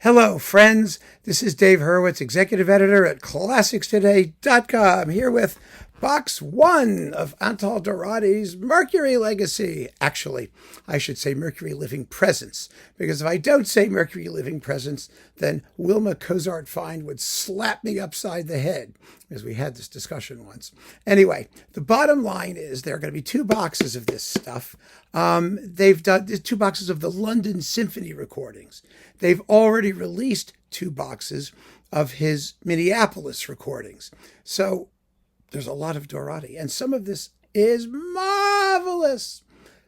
Hello, friends. This is Dave Hurwitz, executive editor at ClassicsToday.com, here with Box 1 of Antal Dorati's Mercury Legacy. Actually, I should say Mercury Living Presence, because if I don't say Mercury Living Presence, then Wilma Cozart-Fine would slap me upside the head, because we had this discussion once. Anyway, the bottom line is there are going to be two boxes of this stuff. They've done 2 boxes of the London Symphony recordings. They've already released 2 boxes of his Minneapolis recordings. So there's a lot of Dorati, and some of this is marvelous.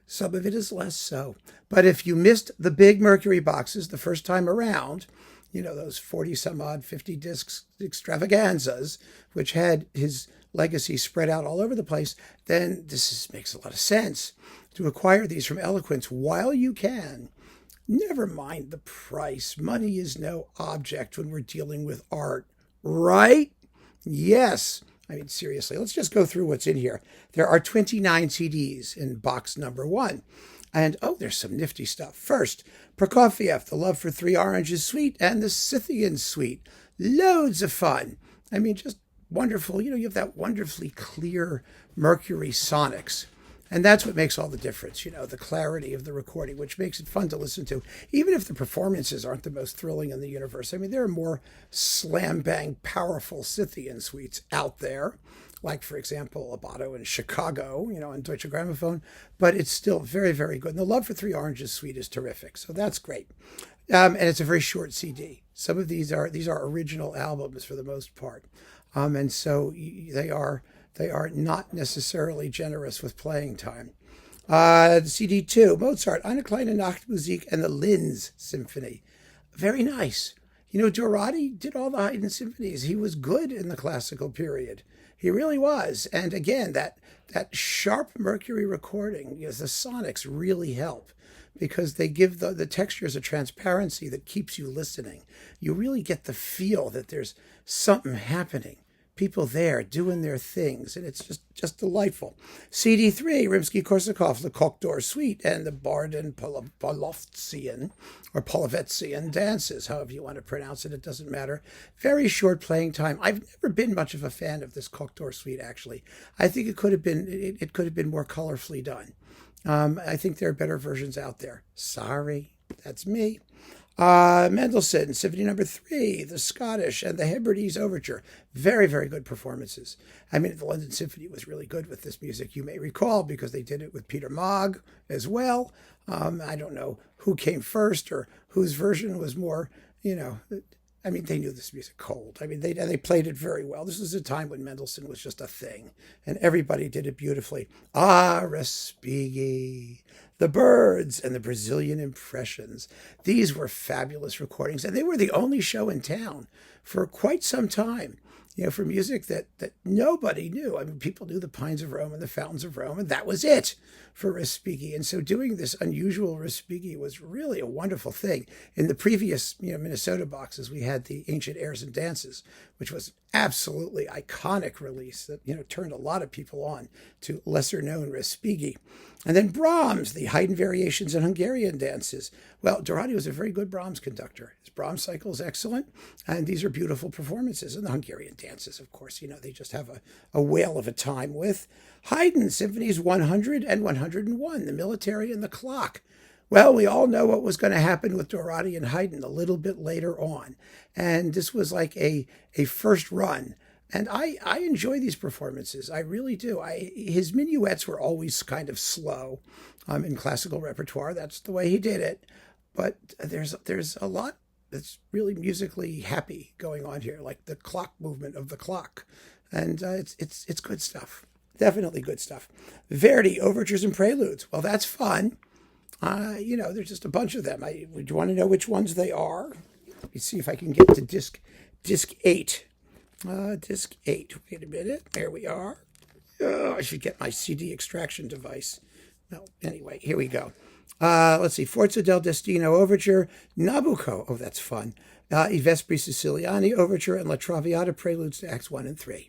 Some of it is less so. But if you missed the big Mercury boxes the first time around, you know, those 40 some odd 50 discs extravaganzas, which had his legacy spread out all over the place, then makes a lot of sense to acquire these from Eloquence while you can. Never mind the price. Money is no object when we're dealing with art, right? Yes. I mean, seriously, let's just go through what's in here. There are 29 CDs in box number 1. And, there's some nifty stuff. First, Prokofiev, The Love for Three Oranges Suite and the Scythian Suite. Loads of fun. I mean, just wonderful. You know, you have that wonderfully clear Mercury sonics. And that's what makes all the difference, you know, the clarity of the recording, which makes it fun to listen to, even if the performances aren't the most thrilling in the universe. I mean, there are more slam-bang, powerful Scythian suites out there, like, for example, Abato in Chicago, you know, on Deutsche Grammophon, but it's still very, very good. And the Love for Three Oranges suite is terrific, so that's great. And it's a very short CD. Some of these are original albums for the most part, and so they are not necessarily generous with playing time. CD 2, Mozart, Eine kleine Nachtmusik, and the Linz Symphony. Very nice. You know, Dorati did all the Haydn symphonies. He was good in the classical period. He really was. And again, that sharp Mercury recording, you know, the sonics really help because they give the textures a transparency that keeps you listening. You really get the feel that there's something happening. People there doing their things, and it's just delightful. CD 3, Rimsky-Korsakov, the Coq d'Or Suite, and the Bardin Polovtsian, or Polovetzian dances, however you want to pronounce it, it doesn't matter. Very short playing time. I've never been much of a fan of this Coq d'Or Suite, actually. I think it could have been more colorfully done. I think there are better versions out there. Sorry, that's me. Mendelssohn, Symphony No. 3, the Scottish, and the Hebrides Overture. Very, very good performances. I mean, the London Symphony was really good with this music, you may recall, because they did it with Peter Maag as well. I don't know who came first or whose version was more, you know, I mean, they knew this music cold. I mean, they played it very well. This was a time when Mendelssohn was just a thing, and everybody did it beautifully. Respighi, the Birds, and the Brazilian Impressions. These were fabulous recordings, and they were the only show in town for quite some time, you know, for music that nobody knew. I mean, people knew the Pines of Rome and the Fountains of Rome, and that was it for Respighi. And so doing this unusual Respighi was really a wonderful thing. In the previous, you know, Minnesota boxes, we had the Ancient Airs and Dances, which was absolutely iconic release that, you know, turned a lot of people on to lesser known Respighi. And then Brahms, the Haydn Variations and Hungarian Dances. Well, Dorati was a very good Brahms conductor. His Brahms cycle is excellent, and these are beautiful performances. And the Hungarian Dances, of course, you know, they just have a whale of a time with. Haydn Symphonies 100 and 101, the Military and the Clock. Well, we all know what was going to happen with Dorati and Haydn a little bit later on. And this was like a first run. And I enjoy these performances. I really do. His minuets were always kind of slow in classical repertoire. That's the way he did it. But there's a lot that's really musically happy going on here, like the clock movement of the clock. And it's good stuff. Definitely good stuff. Verdi, Overtures and Preludes. Well, that's fun. You know, there's just a bunch of them. Would you want to know which ones they are? Let me see if I can get to disc 8. Disc 8. Wait a minute. There we are. Oh, I should get my CD extraction device. No, anyway, here we go. Let's see. Forza del Destino Overture, Nabucco. Oh, that's fun. I Vespri Siciliani Overture, and La Traviata Preludes to Acts 1 and 3.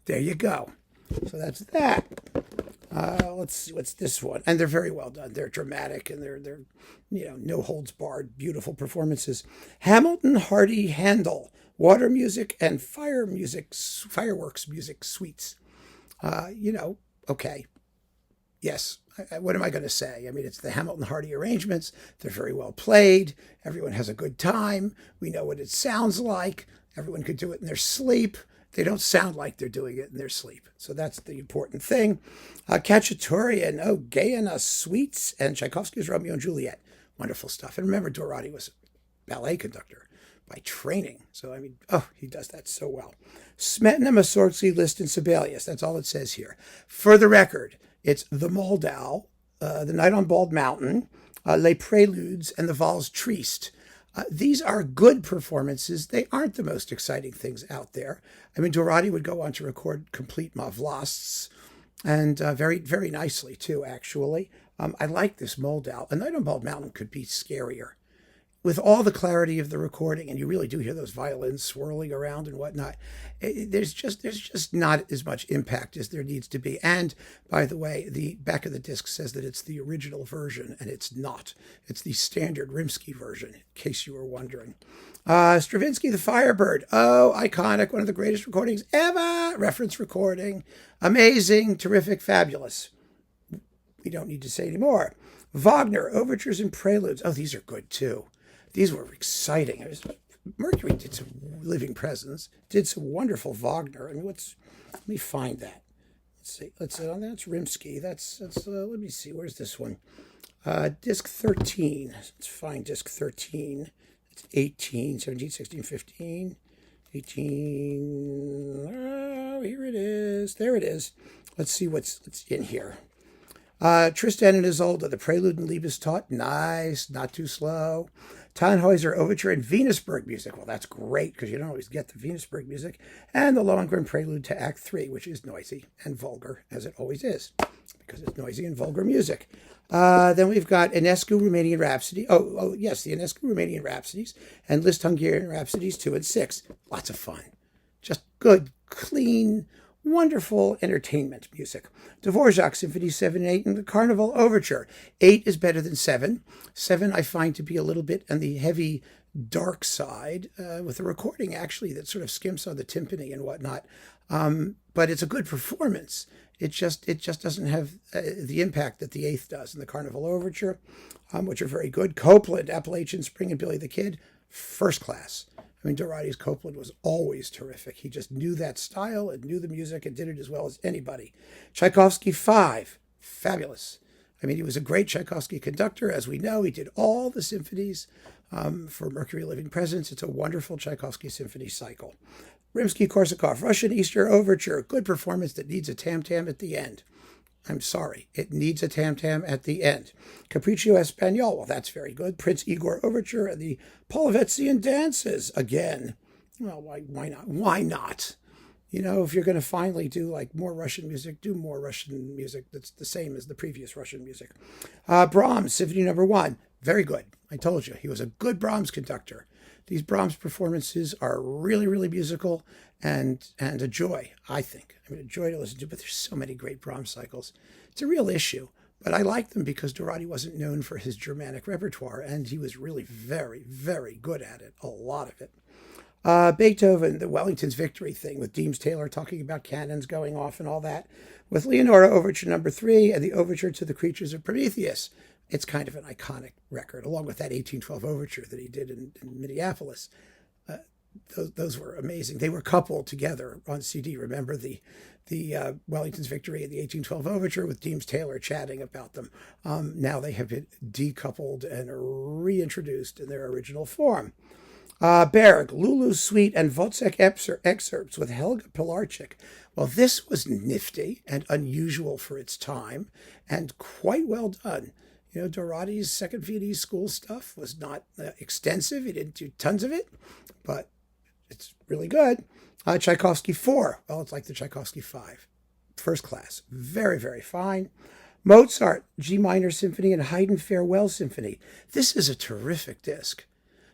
There you go. So that's that. Let's see, what's this one? And they're very well done. They're dramatic and they're no holds barred, beautiful performances. Hamilton, Hardy, Handel, water music and fireworks music suites. Okay. Yes. What am I going to say? I mean, it's the Hamilton Hardy arrangements. They're very well played. Everyone has a good time. We know what it sounds like. Everyone could do it in their sleep. They don't sound like they're doing it in their sleep. So that's the important thing. Khachaturian, Gayana suites, and Tchaikovsky's Romeo and Juliet. Wonderful stuff. And remember, Dorati was a ballet conductor by training. So, I mean, he does that so well. Smetana, Mussorgsky, Liszt, and Sibelius. That's all it says here. For the record, it's the Moldau, the Night on Bald Mountain, Les Preludes, and the Valse Triste. These are good performances. They aren't the most exciting things out there. I mean, Dorati would go on to record complete Mavlasts, and very, very nicely, too, actually. I like this Moldau. A Night on Bald Mountain could be scarier. With all the clarity of the recording, and you really do hear those violins swirling around and whatnot, there's just not as much impact as there needs to be. And by the way, the back of the disc says that it's the original version, and it's not. It's the standard Rimsky version, in case you were wondering. Stravinsky, The Firebird. Iconic, one of the greatest recordings ever. Reference recording. Amazing, terrific, fabulous. We don't need to say any more. Wagner, Overtures and Preludes. These are good too. These were exciting. Mercury did some Living Presence, did some wonderful Wagner. I mean, let me find that. Let's see. That's Rimsky. That's let me see. Where's this one? Disc 13. Let's find disc 13. It's 18, 17, 16, 15, 18. Oh, here it is. There it is. Let's see what's in here. Tristan and Isolde, the Prelude and Liebestod. Nice, not too slow. Tannhäuser Overture and Venusberg music. Well, that's great because you don't always get the Venusberg music. And the Lohengrin Prelude to Act 3, which is noisy and vulgar, as it always is, because it's noisy and vulgar music. Then we've got Enescu Romanian Rhapsody. Yes, the Enescu Romanian Rhapsodies and Liszt Hungarian Rhapsodies 2 and 6. Lots of fun. Just good, clean, wonderful entertainment music. Dvorak Symphony 7 and 8 and the Carnival Overture. 8 is better than 7. 7 I find to be a little bit on the heavy, dark side, with a recording actually that sort of skimps on the timpani and whatnot. But it's a good performance. It just doesn't have the impact that the 8th does in the Carnival Overture, which are very good. Copland, Appalachian Spring, and Billy the Kid, first class. I mean, Dorati's Copland was always terrific. He just knew that style and knew the music and did it as well as anybody. Tchaikovsky 5, fabulous. I mean, he was a great Tchaikovsky conductor. As we know, he did all the symphonies for Mercury Living Presence. It's a wonderful Tchaikovsky symphony cycle. Rimsky-Korsakov, Russian Easter Overture, good performance that needs a tam-tam at the end. I'm sorry, it needs a tam-tam at the end. Capriccio Espagnol, well, that's very good. Prince Igor Overture and the Polovetzian Dances, again. Well, why not? Why not? If you're going to finally do like more Russian music, do more Russian music that's the same as the previous Russian music. Brahms, Symphony No. 1, very good. I told you, he was a good Brahms conductor. These Brahms performances are really, really musical and a joy, I think. I mean, a joy to listen to, but there's so many great Brahms cycles. It's a real issue, but I like them because Dorati wasn't known for his Germanic repertoire, and he was really very, very good at it, a lot of it. Beethoven, the Wellington's Victory thing with Deems Taylor talking about cannons going off and all that. With Leonora Overture No. 3 and the Overture to the Creatures of Prometheus. It's kind of an iconic record, along with that 1812 Overture that he did in Minneapolis. Those were amazing. They were coupled together on CD. Remember the Wellington's Victory and the 1812 Overture with Deems Taylor chatting about them. Now they have been decoupled and reintroduced in their original form. Berg, Lulu's Suite, and Wozzeck excerpts with Helga Pilarczyk. Well, this was nifty and unusual for its time and quite well done. Dorati's Second Viennese School stuff was not extensive. He didn't do tons of it, but it's really good. Tchaikovsky 4. Well, it's like the Tchaikovsky 5. First class. Very, very fine. Mozart, G Minor Symphony and Haydn Farewell Symphony. This is a terrific disc.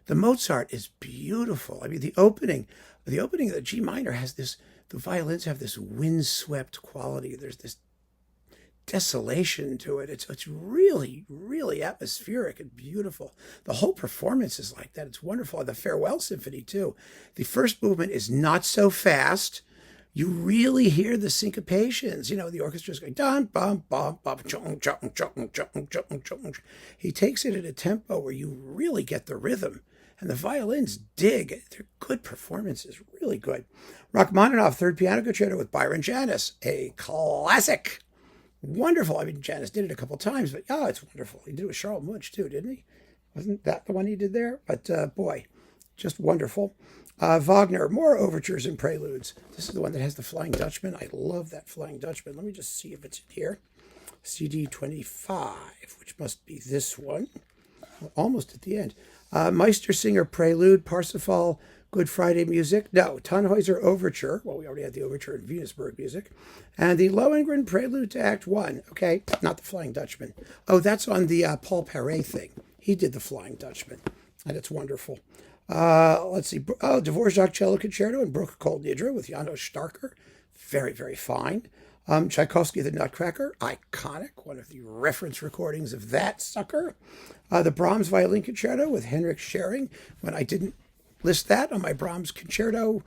The Mozart is beautiful. I mean, the opening of the G minor has this, the violins have this windswept quality. There's this desolation to it. It's really, really atmospheric and beautiful. The whole performance is like that. It's wonderful. The Farewell Symphony, too. The first movement is not so fast. You really hear the syncopations. You know, the orchestra's going dun bum bum bum chung chung chung chung chung chung. He takes it at a tempo where you really get the rhythm. And the violins dig. They're good performances, really good. Rachmaninoff, third piano concerto with Byron Janis, a classic. Wonderful. I mean, Janis did it a couple times, but it's wonderful. He did it with Charles Munch too, didn't he? Wasn't that the one he did there? But boy, just wonderful. Wagner, more overtures and preludes. This is the one that has the Flying Dutchman. I love that Flying Dutchman. Let me just see if it's in here. CD 25, which must be this one. We're almost at the end. Meistersinger Prelude, Parsifal, Good Friday Music. No, Tannhäuser Overture. Well, we already had the Overture in Venusberg music. And the Lohengrin Prelude to Act 1. Okay, not the Flying Dutchman. Oh, that's on the Paul Paré thing. He did the Flying Dutchman, and it's wonderful. Let's see. Oh, Dvorak Cello Concerto and Bruch Kol Nidra with Janos Starker. Very, very fine. Tchaikovsky, The Nutcracker. Iconic. One of the reference recordings of that sucker. The Brahms Violin Concerto with Henrik Schering. When I didn't list that on my Brahms concerto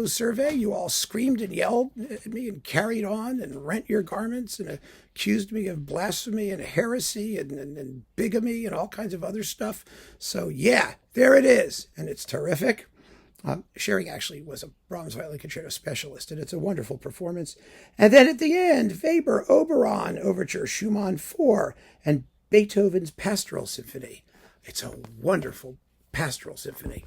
survey, you all screamed and yelled at me and carried on and rent your garments and accused me of blasphemy and heresy and bigamy and all kinds of other stuff. So yeah, there it is, and it's terrific. Schering actually was a Brahms Violin Concerto specialist, and it's a wonderful performance. And then at the end, Weber Oberon Overture, Schumann 4, and Beethoven's Pastoral Symphony. It's a wonderful pastoral symphony.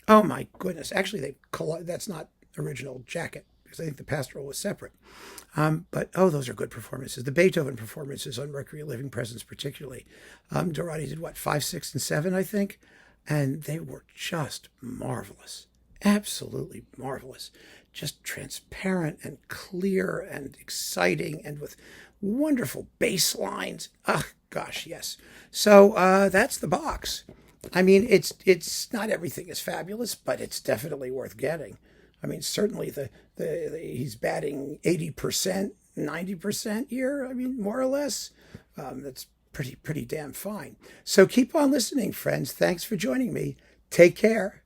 Oh my goodness! Actually, that's not original jacket because I think the pastoral was separate. But those are good performances. The Beethoven performances on Mercury Living Presence, particularly. Dorati did what, 5, 6, and 7, I think, and they were just marvelous, absolutely marvelous. Just transparent and clear and exciting, and with wonderful bass lines. Ah, gosh, yes. So that's the box. I mean, it's not everything is fabulous, but it's definitely worth getting. I mean, certainly the he's batting 80%, 90% here. I mean, more or less. That's pretty damn fine. So keep on listening, friends. Thanks for joining me. Take care.